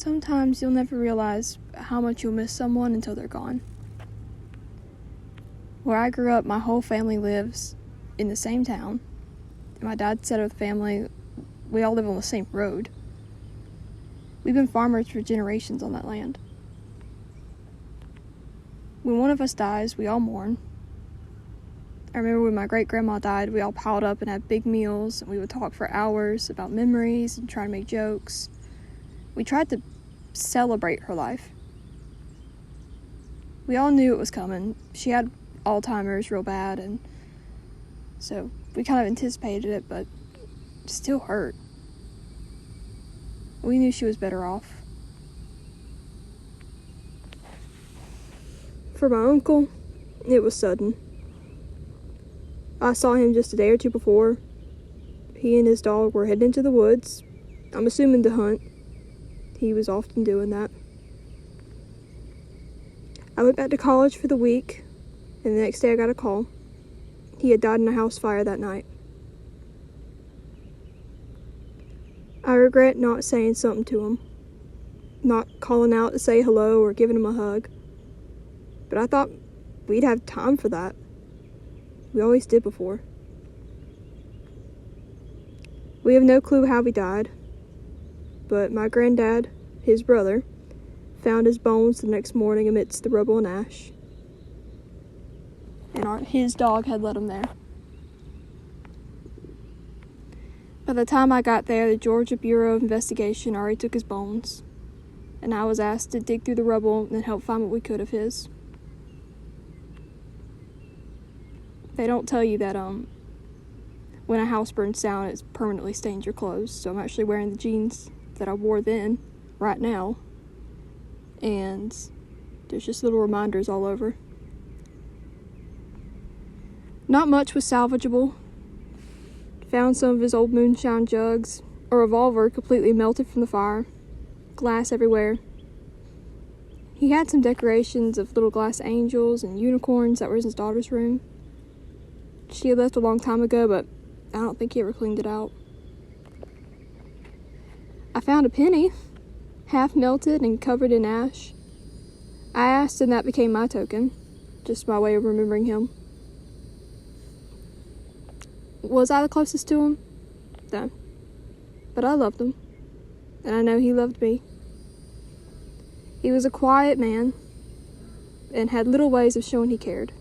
Sometimes you'll never realize how much you'll miss someone until they're gone. Where I grew up, my whole family lives in the same town. My dad's side of the family, we all live on the same road. We've been farmers for generations on that land. When one of us dies, we all mourn. I remember when my great-grandma died, we all piled up and had big meals, and we would talk for hours about memories and try to make jokes. We tried to celebrate her life. We all knew it was coming. She had Alzheimer's real bad, and so we kind of anticipated it, but it still hurt. We knew she was better off. For my uncle, it was sudden. I saw him just a day or two before. He and his dog were heading into the woods, I'm assuming to hunt. He was often doing that. I went back to college for the week, and the next day I got a call. He had died in a house fire that night. I regret not saying something to him, not calling out to say hello or giving him a hug. But I thought we'd have time for that. We always did before. We have no clue how he died, but my granddad, his brother, found his bones the next morning amidst the rubble and ash. And his dog had led him there. By the time I got there, the Georgia Bureau of Investigation already took his bones, and I was asked to dig through the rubble and help find what we could of his. They don't tell you that when a house burns down, it permanently stains your clothes. So I'm actually wearing the jeans that I wore then, right now, and there's just little reminders all over. Not much was salvageable. Found some of his old moonshine jugs, a revolver completely melted from the fire, glass everywhere. He had some decorations of little glass angels and unicorns that were in his daughter's room. She had left a long time ago, but I don't think he ever cleaned it out. I found a penny, half melted and covered in ash. I asked, and that became my token, just my way of remembering him. Was I the closest to him? No. But I loved him, and I know he loved me. He was a quiet man, and had little ways of showing he cared.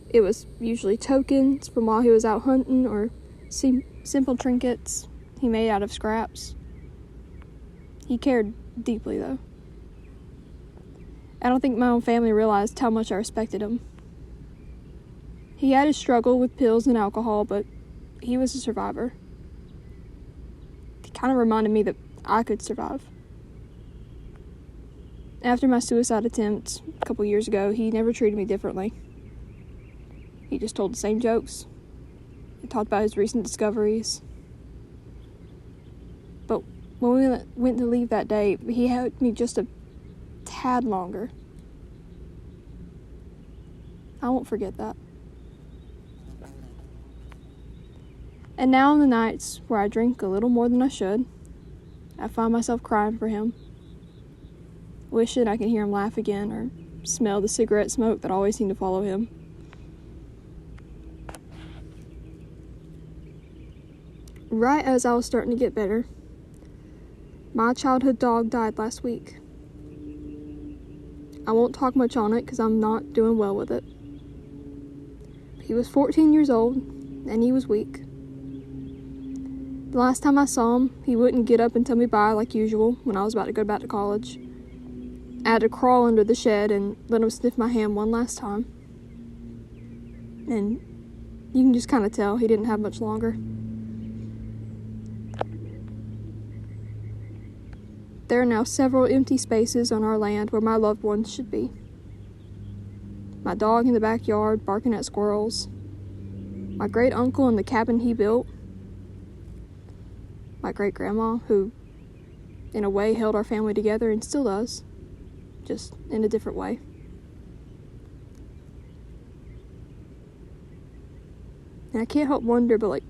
It was usually tokens from while he was out hunting, or simple trinkets he made out of scraps. He cared deeply, though. I don't think my own family realized how much I respected him. He had his struggle with pills and alcohol, but he was a survivor. He kind of reminded me that I could survive. After my suicide attempt a couple years ago, he never treated me differently. He just told the same jokes. He talked about his recent discoveries. But when we went to leave that day, he held me just a tad longer. I won't forget that. And now on the nights where I drink a little more than I should, I find myself crying for him, wishing I could hear him laugh again or smell the cigarette smoke that always seemed to follow him. Right as I was starting to get better, my childhood dog died last week. I won't talk much on it because I'm not doing well with it. He was 14 years old, and he was weak. The last time I saw him, he wouldn't get up and tell me bye like usual when I was about to go back to college. I had to crawl under the shed and let him sniff my hand one last time. And you can just kind of tell he didn't have much longer. There are now several empty spaces on our land where my loved ones should be. My dog in the backyard barking at squirrels. My great uncle in the cabin he built. My great grandma, who in a way held our family together and still does, just in a different way. And I can't help wonder, but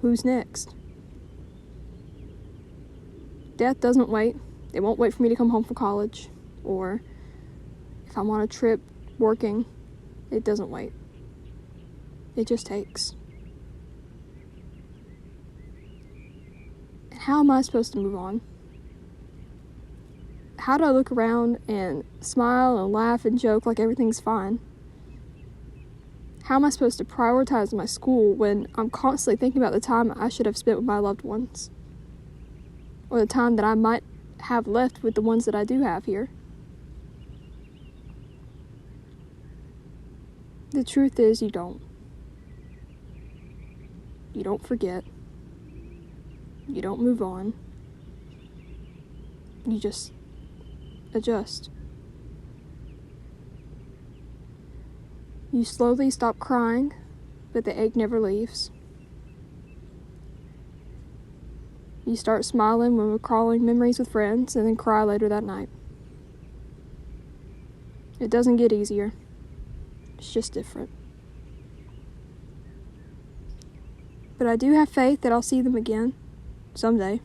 who's next? Death doesn't wait. It won't wait for me to come home from college, or if I'm on a trip working, it doesn't wait. It just takes. And how am I supposed to move on? How do I look around and smile and laugh and joke like everything's fine? How am I supposed to prioritize my school when I'm constantly thinking about the time I should have spent with my loved ones? Or the time that I might have left with the ones that I do have here? The truth is, you don't. You don't forget. You don't move on. You just adjust. You slowly stop crying, but the ache never leaves. You start smiling when recalling memories with friends, and then cry later that night. It doesn't get easier. It's just different. But I do have faith that I'll see them again, someday.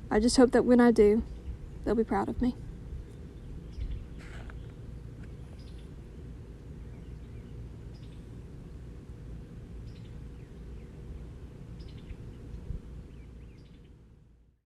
I just hope that when I do, they'll be proud of me.